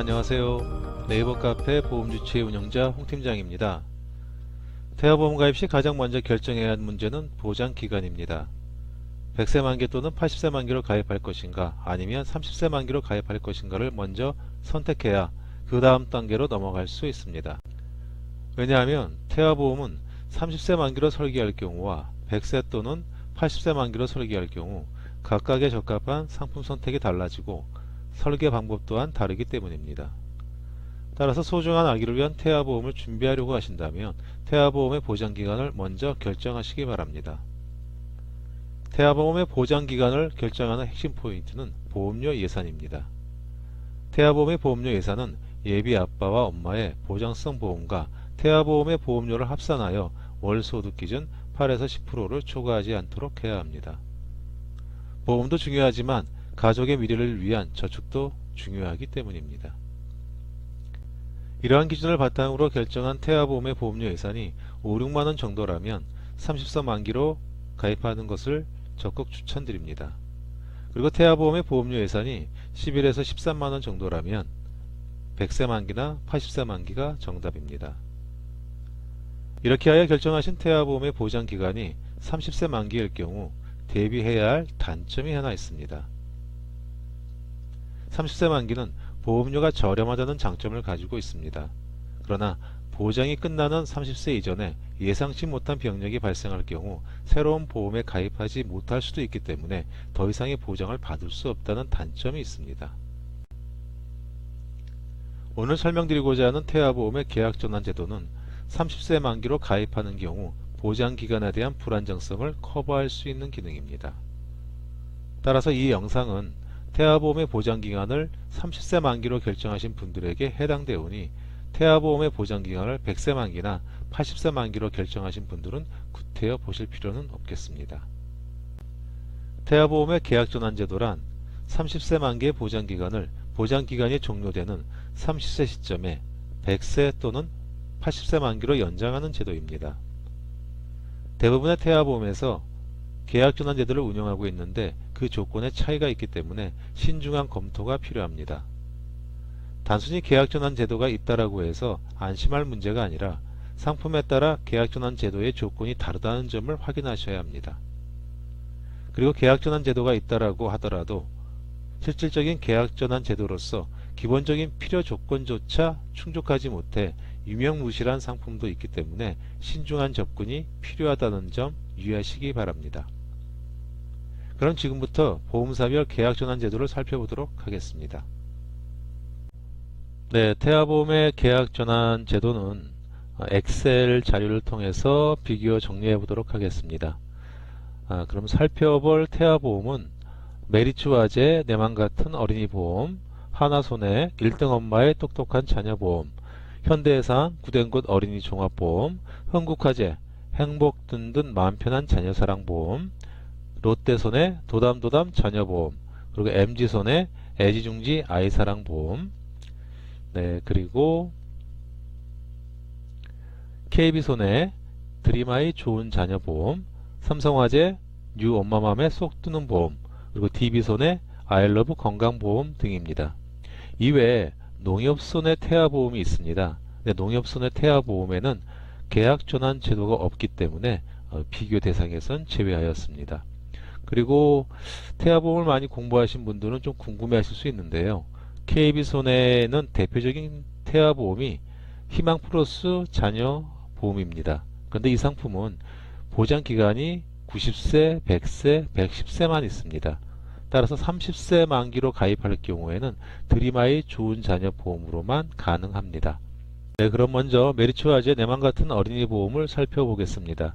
안녕하세요. 네이버 카페 보험주치 운영자 홍팀장입니다. 태아보험 가입 시 가장 먼저 결정해야 하는 문제는 보장기간입니다. 100세 만기 또는 80세 만기로 가입할 것인가 아니면 30세 만기로 가입할 것인가를 먼저 선택해야 그 다음 단계로 넘어갈 수 있습니다. 왜냐하면 태아보험은 30세 만기로 설계할 경우와 100세 또는 80세 만기로 설계할 경우 각각의 적합한 상품 선택이 달라지고 설계 방법 또한 다르기 때문입니다. 따라서 소중한 아기를 위한 태아보험을 준비하려고 하신다면 태아보험의 보장기간을 먼저 결정하시기 바랍니다. 태아보험의 보장기간을 결정하는 핵심 포인트는 보험료 예산입니다. 태아보험의 보험료 예산은 예비 아빠와 엄마의 보장성 보험과 태아보험의 보험료를 합산하여 월소득 기준 8에서 10%를 초과하지 않도록 해야 합니다. 보험도 중요하지만 가족의 미래를 위한 저축도 중요하기 때문입니다. 이러한 기준을 바탕으로 결정한 태아보험의 보험료 예산이 5, 6만원 정도라면 30세 만기로 가입하는 것을 적극 추천드립니다. 그리고 태아보험의 보험료 예산이 11에서 13만원 정도라면 100세 만기나 80세 만기가 정답입니다. 이렇게 하여 결정하신 태아보험의 보장기간이 30세 만기일 경우 대비해야 할 단점이 하나 있습니다. 30세 만기는 보험료가 저렴하다는 장점을 가지고 있습니다. 그러나 보장이 끝나는 30세 이전에 예상치 못한 병력이 발생할 경우 새로운 보험에 가입하지 못할 수도 있기 때문에 더 이상의 보장을 받을 수 없다는 단점이 있습니다. 오늘 설명드리고자 하는 태아보험의 계약전환 제도는 30세 만기로 가입하는 경우 보장기간에 대한 불안정성을 커버할 수 있는 기능입니다. 따라서 이 영상은 태아보험의 보장기간을 30세 만기로 결정하신 분들에게 해당되오니 태아보험의 보장기간을 100세 만기나 80세 만기로 결정하신 분들은 구태여 보실 필요는 없겠습니다. 태아보험의 계약전환 제도란 30세 만기의 보장기간을 보장기간이 종료되는 30세 시점에 100세 또는 80세 만기로 연장하는 제도입니다. 대부분의 태아보험에서 계약전환 제도를 운영하고 있는데 그 조건에 차이가 있기 때문에 신중한 검토가 필요합니다. 단순히 계약전환 제도가 있다라고 해서 안심할 문제가 아니라 상품에 따라 계약전환 제도의 조건이 다르다는 점을 확인하셔야 합니다. 그리고 계약전환 제도가 있다라고 하더라도 실질적인 계약전환 제도로서 기본적인 필요 조건조차 충족하지 못해 유명무실한 상품도 있기 때문에 신중한 접근이 필요하다는 점 유의하시기 바랍니다. 그럼 지금부터 보험사별 계약전환 제도를 살펴보도록 하겠습니다. 네, 태아보험의 계약전환 제도는 엑셀 자료를 통해서 비교 정리해 보도록 하겠습니다. 그럼 살펴볼 태아보험은 메리츠와제 내맘같은 어린이보험, 하나손해 1등 엄마의 똑똑한 자녀보험, 현대해상 구댕굿 어린이 종합보험, 흥국화재 행복 든든 마음편한 자녀사랑보험, 롯데손해 도담도담 자녀보험, 그리고 MG손해 애지중지 아이사랑보험, 네, 그리고 KB손해 드림아이 좋은 자녀보험, 삼성화재 뉴 엄마맘에 쏙 드는 보험, 그리고 DB손해 아이러브 건강보험 등입니다. 이외에 농협손해 태아보험이 있습니다. 농협손해 태아보험에는 계약전환 제도가 없기 때문에 비교 대상에선 제외하였습니다. 그리고 태아보험을 많이 공부하신 분들은 좀 궁금해하실 수 있는데요. KB손해는 대표적인 태아보험이 희망플러스 자녀보험입니다. 그런데 이 상품은 보장기간이 90세, 100세, 110세만 있습니다. 따라서 30세 만기로 가입할 경우에는 드림아이 좋은 자녀 보험으로만 가능합니다. 네, 그럼 먼저 메리츠와제 내맘같은 어린이 보험을 살펴보겠습니다.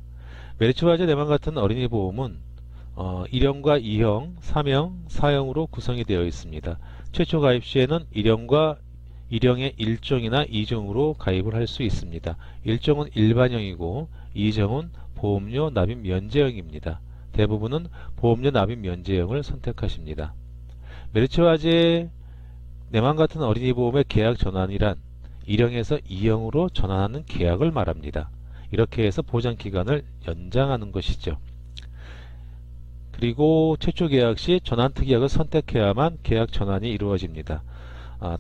메리츠와제 내맘같은 어린이 보험은 1형과 2형, 3형, 4형으로 구성이 되어 있습니다. 최초 가입 시에는 1형과 1형의 1종이나 2종으로 가입을 할 수 있습니다. 1종은 일반형이고 2종은 보험료 납입 면제형입니다. 대부분은 보험료 납입 면제형을 선택하십니다. 메리츠와제 내맘같은 어린이 보험의 계약 전환이란 1형에서 2형으로 전환하는 계약을 말합니다. 이렇게 해서 보장기간을 연장하는 것이죠. 그리고 최초 계약 시 전환 특약을 선택해야만 계약 전환이 이루어집니다.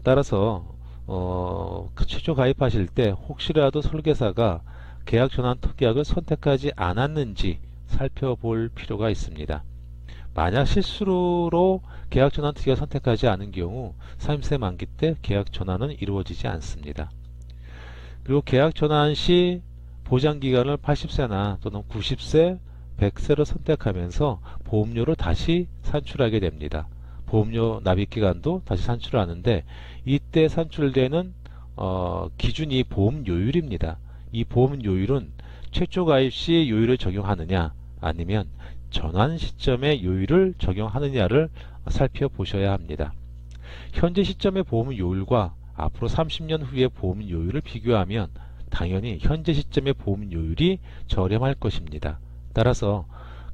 따라서 그 최초 가입하실 때 혹시라도 설계사가 계약 전환 특약을 선택하지 않았는지 살펴볼 필요가 있습니다. 만약 실수로 계약 전환 특약을 선택하지 않은 경우 30세 만기 때 계약 전환은 이루어지지 않습니다. 그리고 계약 전환 시 보장 기간을 80세나 또는 90세, 100세로 선택하면서 보험료를 다시 산출하게 됩니다. 보험료 납입 기간도 다시 산출하는데 이때 산출되는 기준이 보험료율입니다. 이 보험료율은 최초 가입 시 요율을 적용하느냐 아니면 전환 시점에 요율을 적용하느냐를 살펴보셔야 합니다. 현재 시점의 보험료율과 앞으로 30년 후의 보험료율을 비교하면 당연히 현재 시점의 보험료율이 저렴할 것입니다. 따라서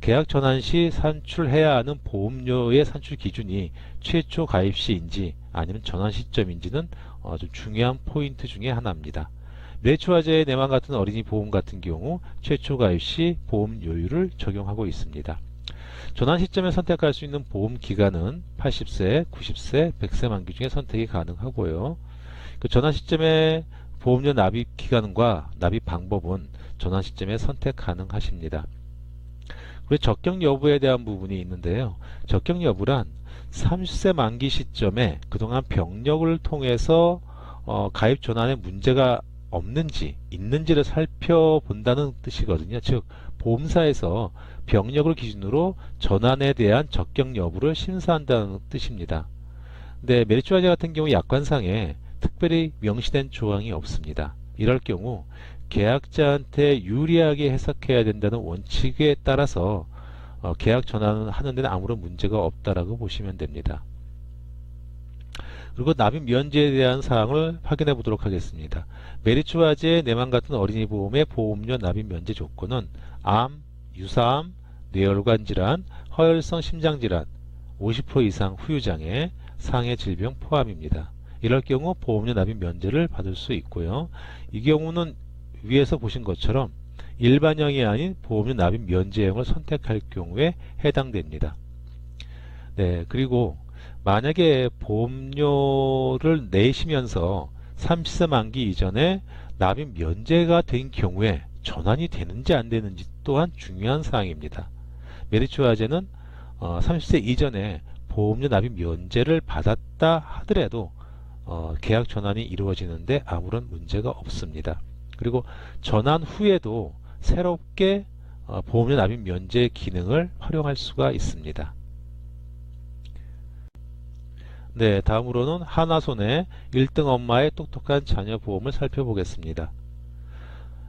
계약 전환 시 산출해야 하는 보험료의 산출 기준이 최초 가입 시인지 아니면 전환 시점인지는 좀 중요한 포인트 중에 하나입니다. 내추화재의 내만 같은 어린이 보험 같은 경우 최초 가입 시 보험료율을 적용하고 있습니다. 전환 시점에 선택할 수 있는 보험 기간은 80세, 90세, 100세 만기 중에 선택이 가능하고요. 그 전환 시점의 보험료 납입 기간과 납입 방법은 전환 시점에 선택 가능하십니다. 그리고 적격 여부에 대한 부분이 있는데요. 적격 여부란 30세 만기 시점에 그동안 병력을 통해서 가입 전환에 문제가 없는지 있는지를 살펴본다는 뜻이거든요. 즉 보험사에서 병력을 기준으로 전환에 대한 적격 여부를 심사한다는 뜻입니다. 근데 메리츠화재 같은 경우 약관상에 특별히 명시된 조항이 없습니다. 이럴 경우 계약자한테 유리하게 해석해야 된다는 원칙에 따라서 계약 전환을 하는 데는 아무런 문제가 없다라고 보시면 됩니다. 그리고 납입 면제에 대한 사항을 확인해 보도록 하겠습니다. 메리츠화재 내만 같은 어린이 보험의 보험료 납입 면제 조건은 암, 유사암, 뇌혈관 질환, 허혈성 심장질환, 50% 이상 후유장애, 상해 질병 포함입니다. 이럴 경우 보험료 납입 면제를 받을 수 있고요. 이 경우는 위에서 보신 것처럼 일반형이 아닌 보험료 납입 면제형을 선택할 경우에 해당됩니다. 네, 그리고 만약에 보험료를 내시면서 30세 만기 이전에 납입 면제가 된 경우에 전환이 되는지 안 되는지 또한 중요한 사항입니다. 메리츠화재는 30세 이전에 보험료 납입 면제를 받았다 하더라도 계약 전환이 이루어지는데 아무런 문제가 없습니다. 그리고 전환 후에도 새롭게 보험료 납입 면제 기능을 활용할 수가 있습니다. 네, 다음으로는 하나손해 1등 엄마의 똑똑한 자녀 보험을 살펴보겠습니다.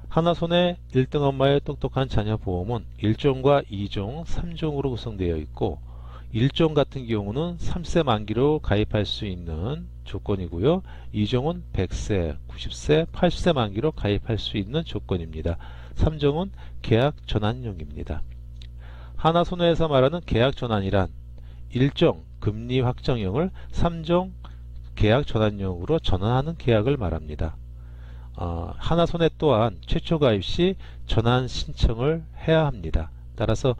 하나손해 1등 엄마의 똑똑한 자녀 보험은 1종과 2종, 3종으로 구성되어 있고 1종 같은 경우는 3세 만기로 가입할 수 있는 조건이고요. 2종은 100세, 90세, 80세 만기로 가입할 수 있는 조건입니다. 3종은 계약 전환용입니다. 하나손해에서 말하는 계약 전환이란 1종 금리 확정형을 3종 계약 전환용으로 전환하는 계약을 말합니다. 하나손해 또한 최초 가입 시 전환 신청을 해야 합니다. 따라서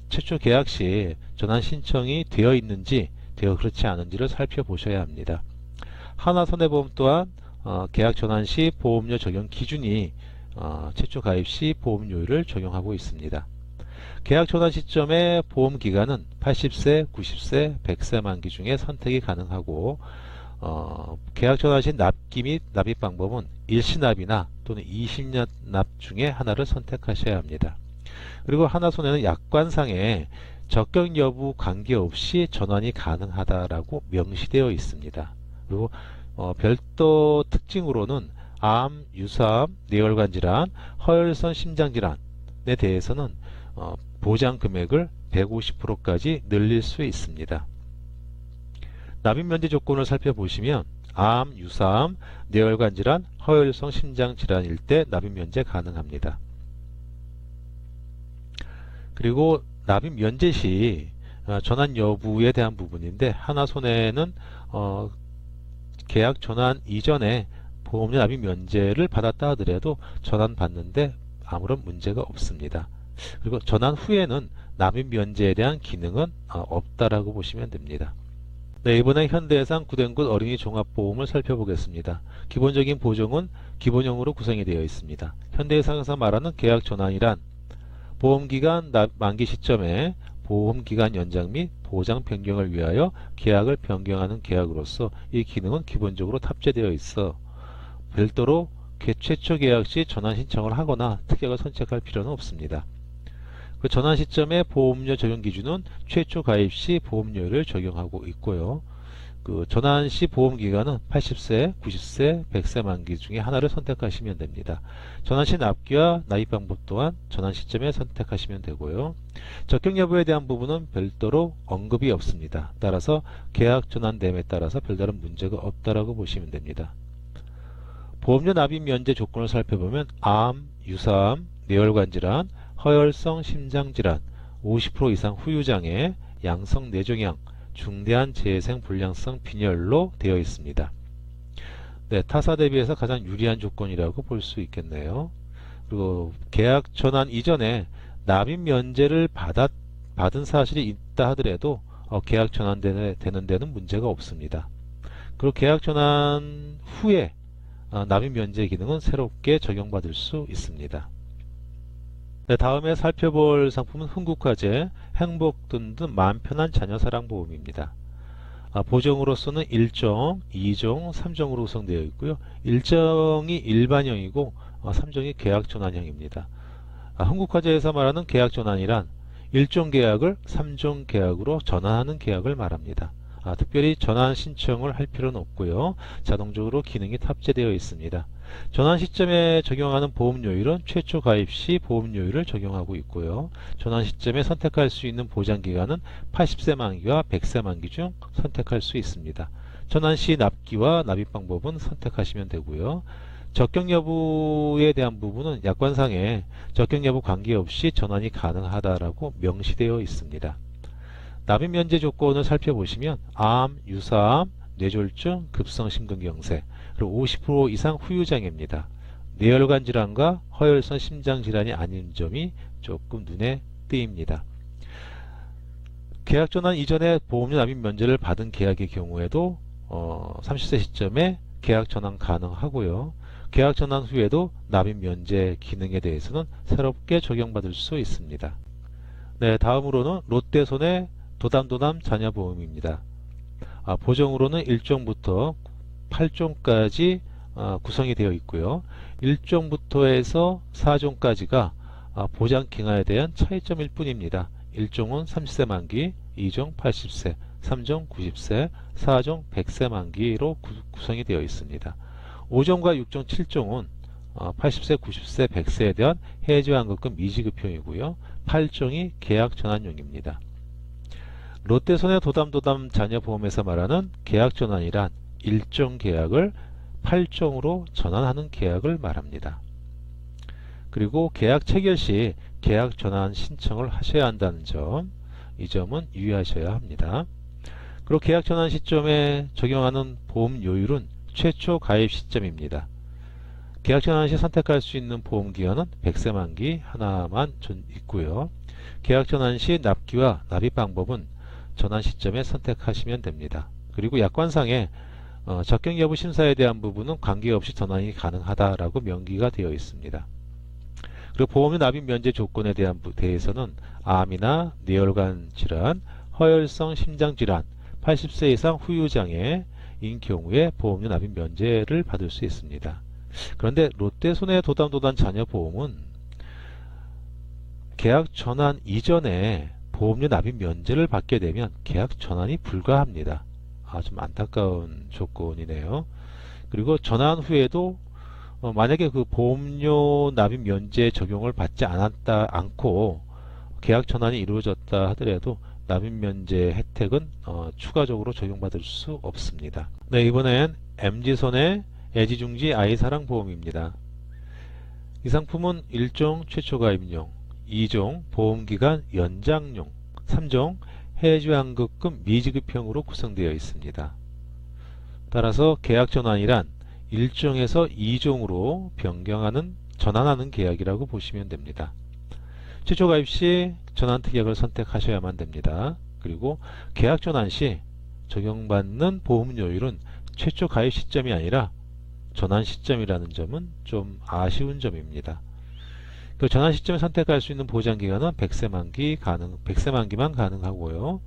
최초 계약 시 전환 신청이 되어 있는지 그렇지 않은지를 살펴보셔야 합니다. 하나손해보험 또한 계약 전환 시 보험료 적용 기준이 최초 가입 시 보험료율을 적용하고 있습니다. 계약 전환 시점의 보험 기간은 80세, 90세, 100세 만기 중에 선택이 가능하고 계약 전환 시 납기 및 납입 방법은 일시납이나 또는 20년 납 중에 하나를 선택하셔야 합니다. 그리고 하나손해는 약관상에 적격 여부 관계없이 전환이 가능하다라고 명시되어 있습니다. 그리고 별도 특징으로는 암, 유사암, 뇌혈관 질환, 허혈성 심장 질환에 대해서는 보장 금액을 150%까지 늘릴 수 있습니다. 납입 면제 조건을 살펴보시면 암, 유사암, 뇌혈관 질환, 허혈성 심장 질환일 때 납입 면제 가능합니다. 그리고 납입 면제 시 전환 여부에 대한 부분인데 하나손해는 계약 전환 이전에 보험료 납입 면제를 받았다 하더라도 전환 받는데 아무런 문제가 없습니다. 그리고 전환 후에는 납입 면제에 대한 기능은 없다라고 보시면 됩니다. 네, 이번에 현대해상 구댕굿 어린이 종합보험을 살펴보겠습니다. 기본적인 보종은 기본형으로 구성이 되어 있습니다. 현대해상에서 말하는 계약 전환이란 보험기간 만기 시점에 보험기간 연장 및 보장 변경을 위하여 계약을 변경하는 계약으로서 이 기능은 기본적으로 탑재되어 있어 별도로 최초 계약 시 전환 신청을 하거나 특약을 선택할 필요는 없습니다. 그 전환 시점의 보험료 적용 기준은 최초 가입 시 보험료를 적용하고 있고요. 그 전환 시 보험 기간은 80세, 90세, 100세 만기 중에 하나를 선택하시면 됩니다. 전환 시 납기와 납입 방법 또한 전환 시점에 선택하시면 되고요. 적격 여부에 대한 부분은 별도로 언급이 없습니다. 따라서 계약 전환됨에 따라서 별다른 문제가 없다라고 보시면 됩니다. 보험료 납입 면제 조건을 살펴보면 암, 유사암, 뇌혈관 질환, 허혈성 심장질환, 50% 이상 후유장애, 양성 뇌종양, 중대한 재생 불량성 빈혈로 되어 있습니다. 네, 타사 대비해서 가장 유리한 조건이라고 볼 수 있겠네요. 그리고 계약 전환 이전에 납입 면제를 받은 사실이 있다 하더라도 계약 전환되는 데는 문제가 없습니다. 그리고 계약 전환 후에 납입 면제 기능은 새롭게 적용받을 수 있습니다. 네, 다음에 살펴볼 상품은 흥국화재, 행복든든 마음편한 자녀사랑보험입니다. 보정으로서는 1종, 2종, 3종으로 구성되어 있고요. 1종이 일반형이고 3종이 계약전환형입니다. 흥국화재에서 말하는 계약전환이란 1종 계약을 3종 계약으로 전환하는 계약을 말합니다. 특별히 전환 신청을 할 필요는 없고요. 자동적으로 기능이 탑재되어 있습니다. 전환 시점에 적용하는 보험료율은 최초 가입 시 보험료율을 적용하고 있고요. 전환 시점에 선택할 수 있는 보장기간은 80세 만기와 100세 만기 중 선택할 수 있습니다. 전환 시 납기와 납입 방법은 선택하시면 되고요. 적격 여부에 대한 부분은 약관상에 적격 여부 관계없이 전환이 가능하다라고 명시되어 있습니다. 납입 면제 조건을 살펴보시면 암, 유사암, 뇌졸중, 급성심근경색, 그리고 50% 이상 후유장애입니다. 뇌혈관 질환과 허혈성 심장 질환이 아닌 점이 조금 눈에 띄입니다. 계약 전환 이전에 보험료 납입 면제를 받은 계약의 경우에도 30세 시점에 계약 전환 가능하고요. 계약 전환 후에도 납입 면제 기능에 대해서는 새롭게 적용받을 수 있습니다. 네, 다음으로는 롯데손해 도담도담 자녀보험입니다. 보정으로는 1종부터 8종까지 구성이 되어 있고요. 1종부터 해서 4종까지가 보장 기간에 대한 차이점일 뿐입니다. 1종은 30세 만기, 2종 80세, 3종 90세, 4종 100세 만기로 구성이 되어 있습니다. 5종과 6종, 7종은 80세, 90세, 100세에 대한 해지환급금 미지급형이고요. 8종이 계약 전환용입니다. 롯데손해 도담도담 자녀보험에서 말하는 계약 전환이란 1종 계약을 8종으로 전환하는 계약을 말합니다. 그리고 계약 체결 시 계약 전환 신청을 하셔야 한다는 점, 이 점은 유의하셔야 합니다. 그리고 계약 전환 시점에 적용하는 보험료율은 최초 가입 시점입니다. 계약 전환 시 선택할 수 있는 보험기간은 100세 만기 하나만 있고요. 계약 전환 시 납기와 납입 방법은 전환 시점에 선택하시면 됩니다. 그리고 약관상에 적격 여부 심사에 대한 부분은 관계없이 전환이 가능하다라고 명기가 되어 있습니다. 그리고 보험료 납입 면제 조건에 대해서는 암이나 뇌혈관 질환, 허혈성 심장 질환, 80세 이상 후유장애인 경우에 보험료 납입 면제를 받을 수 있습니다. 그런데 롯데손해 도담도담 자녀보험은 계약 전환 이전에 보험료 납입 면제를 받게 되면 계약 전환이 불가합니다. 좀 안타까운 조건이네요. 그리고 전환 후에도 만약에 그 보험료 납입 면제 적용을 받지 않고 계약 전환이 이루어졌다 하더라도 납입 면제 혜택은 추가적으로 적용받을 수 없습니다. 네, 이번엔 MG손해 애지중지 아이사랑 보험입니다. 이 상품은 1종 최초 가입용, 2종 보험기간 연장용, 3종 해지환급금 미지급형으로 구성되어 있습니다. 따라서 계약 전환이란 1종에서 2종으로 전환하는 계약이라고 보시면 됩니다. 최초 가입 시 전환 특약을 선택하셔야만 됩니다. 그리고 계약 전환 시 적용받는 보험료율은 최초 가입 시점이 아니라 전환 시점이라는 점은 좀 아쉬운 점입니다. 그 전환 시점에 선택할 수 있는 보장기간은 100세 만기만 가능하고요.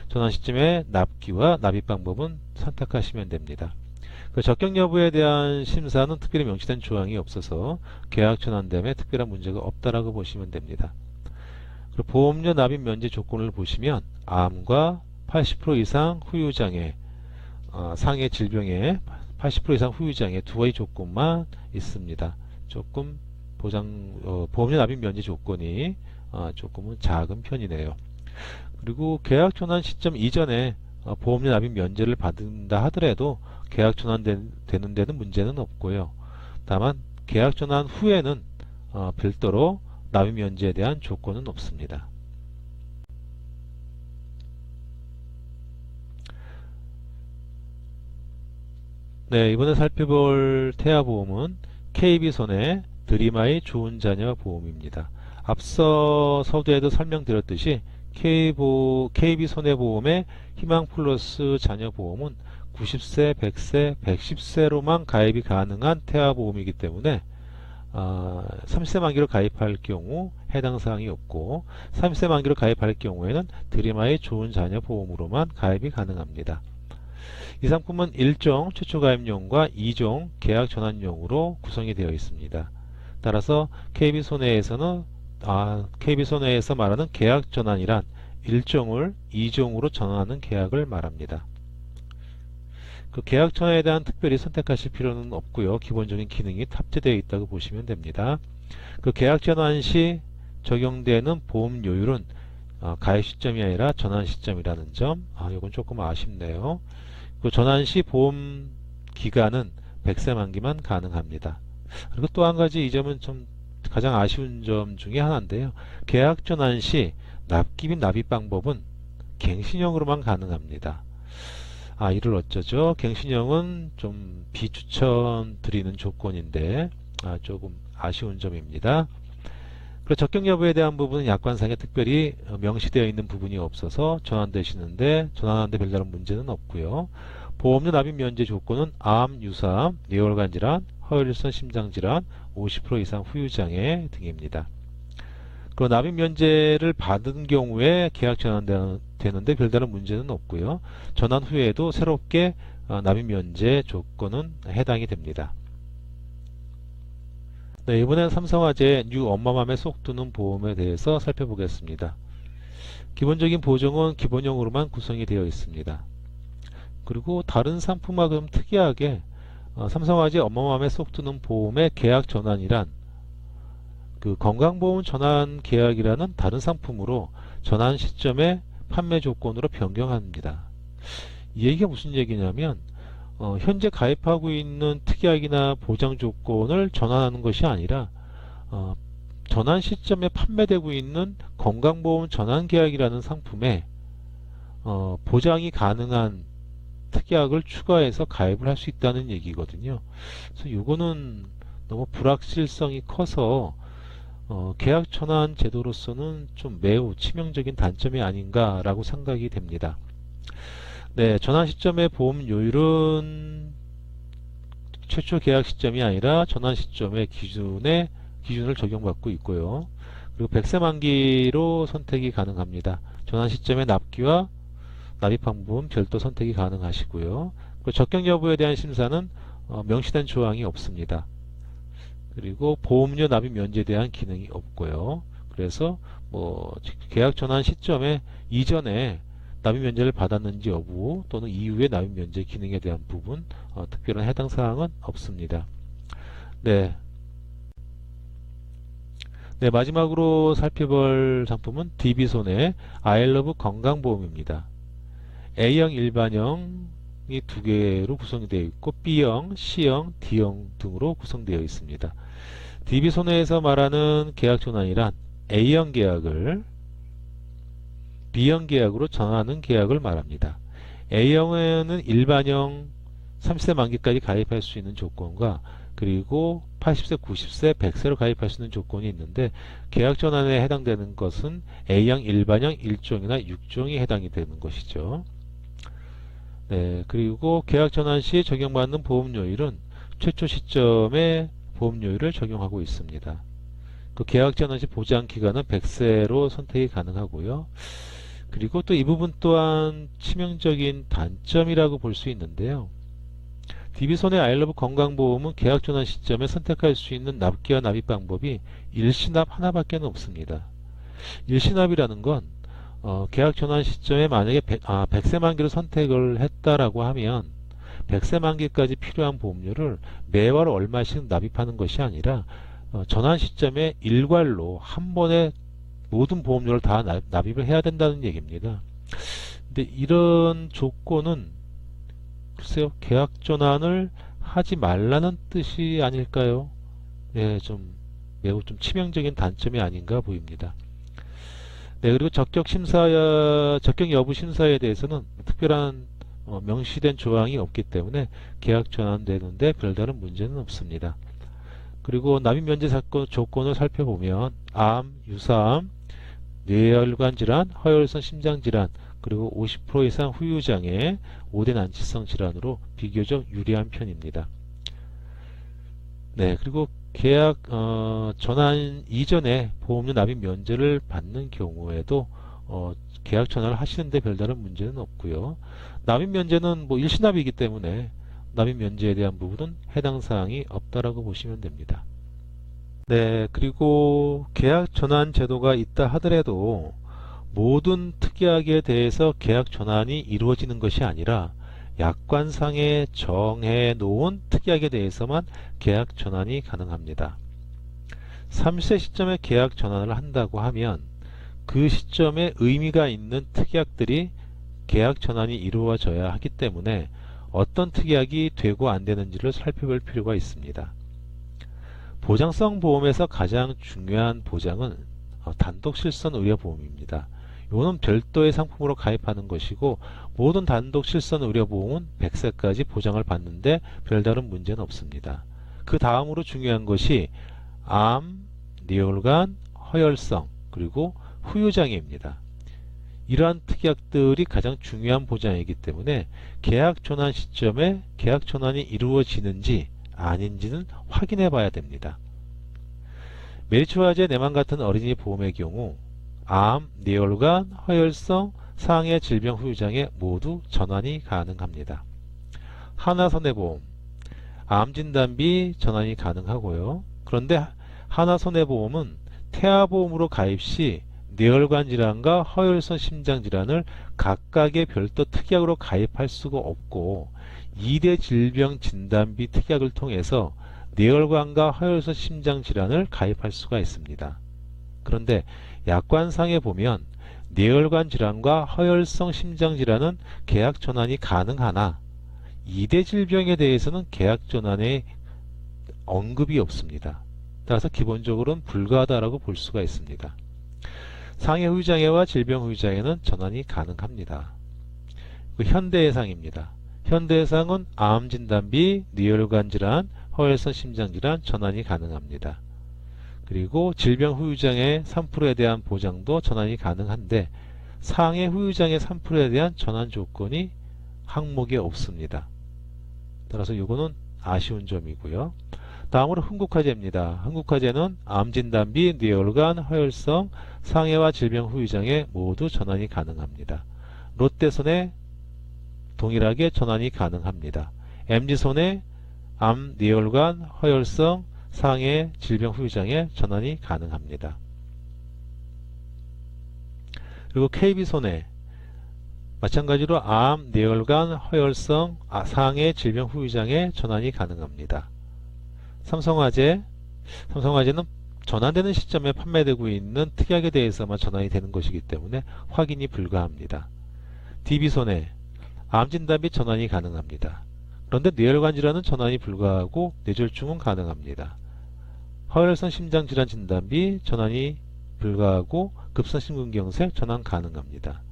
전환 시점의 납기와 납입 방법은 선택하시면 됩니다. 그 적격 여부에 대한 심사는 특별히 명시된 조항이 없어서 계약 전환됨에 특별한 문제가 없다라고 보시면 됩니다. 그리고 보험료 납입 면제 조건을 보시면 암과 80% 이상 후유장애, 상해 질병의 80% 이상 후유장애 두 가지 조건만 있습니다. 조금 보험료 납입 면제 조건이 조금은 작은 편이네요. 그리고 계약 전환 시점 이전에 보험료 납입 면제를 받는다 하더라도 계약 전환되는 데는 문제는 없고요. 다만 계약 전환 후에는 별도로 납입 면제에 대한 조건은 없습니다. 네, 이번에 살펴볼 태아보험은 KB손해 드림아이 좋은 자녀 보험입니다. 앞서 서두에도 설명드렸듯이 KB손해보험의 희망플러스 자녀보험은 90세, 100세, 110세로만 가입이 가능한 태아보험이기 때문에 30세 만기로 가입할 경우 해당 사항이 없고 30세 만기로 가입할 경우에는 드림아이 좋은 자녀 보험으로만 가입이 가능합니다. 이 상품은 1종 최초 가입용과 2종 계약 전환용으로 구성이 되어 있습니다. 따라서 KB손해에서 말하는 계약 전환이란 1종을 2종으로 전환하는 계약을 말합니다. 그 계약 전환에 대한 특별히 선택하실 필요는 없고요. 기본적인 기능이 탑재되어 있다고 보시면 됩니다. 그 계약 전환 시 적용되는 보험료율은 가입 시점이 아니라 전환 시점이라는 점, 이건 조금 아쉽네요. 그 전환 시 보험 기간은 100세 만기만 가능합니다. 그리고 또 한 가지 이 점은 좀 가장 아쉬운 점 중에 하나인데요. 계약 전환 시 납기 및 납입 방법은 갱신형으로만 가능합니다. 이를 어쩌죠? 갱신형은 좀 비추천드리는 조건인데 조금 아쉬운 점입니다. 그리고 적격 여부에 대한 부분은 약관상에 특별히 명시되어 있는 부분이 없어서 전환하는데 별다른 문제는 없고요. 보험료 납입 면제 조건은 암, 유사암, 뇌혈관 질환, 허혈성 심장질환, 50% 이상 후유장애 등입니다. 그 납입 면제를 받은 경우에 계약 전환되는데 별다른 문제는 없고요. 전환 후에도 새롭게 납입 면제 조건은 해당이 됩니다. 네, 이번엔 삼성화재 뉴 엄마맘에 쏙 드는 보험에 대해서 살펴보겠습니다. 기본적인 보정은 기본형으로만 구성이 되어 있습니다. 그리고 다른 상품과 좀 특이하게 삼성화재 엄마맘에 쏙 드는 보험의 계약 전환이란 그 건강보험 전환 계약이라는 다른 상품으로 전환 시점에 판매 조건으로 변경합니다. 이 얘기가 무슨 얘기냐면 현재 가입하고 있는 특약이나 보장 조건을 전환하는 것이 아니라 전환 시점에 판매되고 있는 건강보험 전환 계약이라는 상품에 보장이 가능한 특약을 추가해서 가입을 할 수 있다는 얘기거든요. 그래서 이거는 너무 불확실성이 커서 계약 전환 제도로서는 좀 매우 치명적인 단점이 아닌가라고 생각이 됩니다. 네, 전환 시점의 보험료율은 최초 계약 시점이 아니라 전환 시점의 기준을 적용받고 있고요. 그리고 100세 만기로 선택이 가능합니다. 전환 시점의 납기와 납입 방법은 별도 선택이 가능하시고요. 그리고 적격 여부에 대한 심사는 명시된 조항이 없습니다. 그리고 보험료 납입 면제에 대한 기능이 없고요. 그래서 계약 전환 시점에 이전에 납입 면제를 받았는지 여부 또는 이후에 납입 면제 기능에 대한 부분 특별한 해당 사항은 없습니다. 네. 네, 마지막으로 살펴볼 상품은 DB손해 아이러브 건강보험입니다. A형 일반형이 두 개로 구성되어 있고 B형, C형, D형 등으로 구성되어 있습니다. DB손해에서 말하는 계약 전환이란 A형 계약을 B형 계약으로 전환하는 계약을 말합니다. A형에는 일반형 30세 만기까지 가입할 수 있는 조건과 그리고 80세, 90세, 100세로 가입할 수 있는 조건이 있는데 계약 전환에 해당되는 것은 A형 일반형 1종이나 6종이 해당이 되는 것이죠. 네, 그리고 계약 전환 시 적용받는 보험료율은 최초 시점의 보험료율을 적용하고 있습니다. 그 계약 전환 시 보장 기간은 100세로 선택이 가능하고요. 그리고 또 이 부분 또한 치명적인 단점이라고 볼 수 있는데요. DB손의 아이러브 건강보험은 계약 전환 시점에 선택할 수 있는 납기와 납입 방법이 일시납 하나밖에 없습니다. 일시납이라는 건 계약 전환 시점에 만약에 100세 만기로 선택을 했다라고 하면 100세 만기까지 필요한 보험료를 매월 얼마씩 납입하는 것이 아니라 전환 시점에 일괄로 한 번에 모든 보험료를 다 납입을 해야 된다는 얘기입니다. 근데 이런 조건은 글쎄요, 계약 전환을 하지 말라는 뜻이 아닐까요? 네, 매우 좀 치명적인 단점이 아닌가 보입니다. 네, 그리고 적격 여부 심사에 대해서는 특별한 명시된 조항이 없기 때문에 계약 전환되는데 별다른 문제는 없습니다. 그리고 납입 면제 사건 조건을 살펴보면 암, 유사암, 뇌혈관 질환, 허혈성 심장 질환, 그리고 50% 이상 후유장애, 5대 난치성 질환으로 비교적 유리한 편입니다. 네, 그리고 계약 전환 이전에 보험료 납입 면제를 받는 경우에도 계약 전환을 하시는데 별다른 문제는 없고요. 납입 면제는 뭐 일시납이기 때문에 납입 면제에 대한 부분은 해당 사항이 없다라고 보시면 됩니다. 네, 그리고 계약 전환 제도가 있다 하더라도 모든 특약에 대해서 계약 전환이 이루어지는 것이 아니라 약관상에 정해 놓은 특약에 대해서만 계약 전환이 가능합니다. 30세 시점에 계약 전환을 한다고 하면 그 시점에 의미가 있는 특약들이 계약 전환이 이루어져야 하기 때문에 어떤 특약이 되고 안 되는지를 살펴볼 필요가 있습니다. 보장성 보험에서 가장 중요한 보장은 단독 실손 의료보험입니다. 이거는 별도의 상품으로 가입하는 것이고 모든 단독 실손 의료보험은 100세까지 보장을 받는데 별다른 문제는 없습니다. 그 다음으로 중요한 것이 암, 뇌혈관, 허혈성, 그리고 후유장애입니다. 이러한 특약들이 가장 중요한 보장이기 때문에 계약 전환 시점에 계약 전환이 이루어지는지 아닌지는 확인해 봐야 됩니다. 메리츠화재 내만 같은 어린이 보험의 경우 암, 뇌혈관, 허혈성, 상해 질병 후유장애 모두 전환이 가능합니다. 하나손해보험, 암진단비 전환이 가능하고요. 그런데 하나손해보험은 태아보험으로 가입 시 뇌혈관 질환과 허혈성 심장 질환을 각각의 별도 특약으로 가입할 수가 없고 2대 질병 진단비 특약을 통해서 뇌혈관과 허혈성 심장 질환을 가입할 수가 있습니다. 그런데 약관상에 보면 뇌혈관 질환과 허혈성 심장 질환은 계약 전환이 가능하나 2대 질병에 대해서는 계약 전환에 언급이 없습니다. 따라서 기본적으로는 불가하다라고 볼 수가 있습니다. 상해 후유장애와 질병 후유장애는 전환이 가능합니다. 현대해상입니다. 현대해상은 암진단비, 뇌혈관 질환, 허혈성 심장 질환 전환이 가능합니다. 그리고 질병 후유장애 3%에 대한 보장도 전환이 가능한데 상해 후유장애 3%에 대한 전환 조건이 항목에 없습니다. 따라서 이거는 아쉬운 점이고요. 다음으로 흥국화재입니다. 흥국화재는 암진단비, 뇌혈관, 허혈성, 상해와 질병 후유장애 모두 전환이 가능합니다. 롯데손해 동일하게 전환이 가능합니다. MG손해 암, 뇌혈관, 허혈성, 상해, 질병 후유장애 전환이 가능합니다. 그리고 KB손해 마찬가지로 암, 뇌혈관, 허혈성, 상해, 질병 후유장애 전환이 가능합니다. 삼성화재는 전환되는 시점에 판매되고 있는 특약에 대해서만 전환이 되는 것이기 때문에 확인이 불가합니다. DB손해 암진단비 전환이 가능합니다. 그런데 뇌혈관 질환은 전환이 불가하고 뇌졸중은 가능합니다. 허혈성 심장질환 진단비 전환이 불가하고 급성심근경색 전환 가능합니다.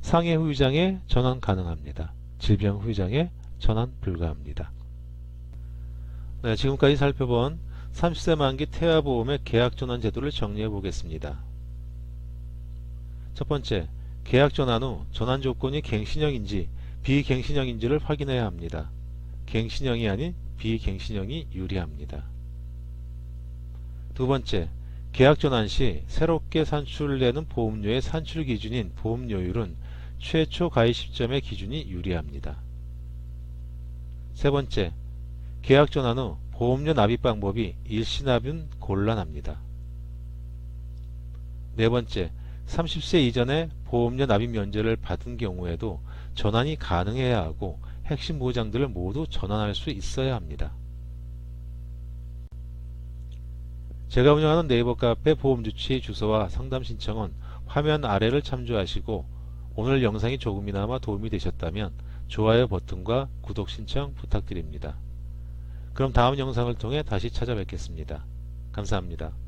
상해 후유장애 전환 가능합니다. 질병 후유장애 전환 불가합니다. 네, 지금까지 살펴본 30세 만기 태아보험의 계약 전환 제도를 정리해 보겠습니다. 첫 번째, 계약 전환 후 전환 조건이 갱신형인지 비갱신형인지를 확인해야 합니다. 갱신형이 아닌 비갱신형이 유리합니다. 두 번째, 계약 전환 시 새롭게 산출되는 보험료의 산출 기준인 보험료율은 최초 가입 시점의 기준이 유리합니다. 세 번째, 계약 전환 후 보험료 납입 방법이 일시납은 곤란합니다. 네 번째, 30세 이전에 보험료 납입 면제를 받은 경우에도 전환이 가능해야 하고 핵심 보장들을 모두 전환할 수 있어야 합니다. 제가 운영하는 네이버 카페 보험주치 주소와 상담 신청은 화면 아래를 참조하시고 오늘 영상이 조금이나마 도움이 되셨다면 좋아요 버튼과 구독 신청 부탁드립니다. 그럼 다음 영상을 통해 다시 찾아뵙겠습니다. 감사합니다.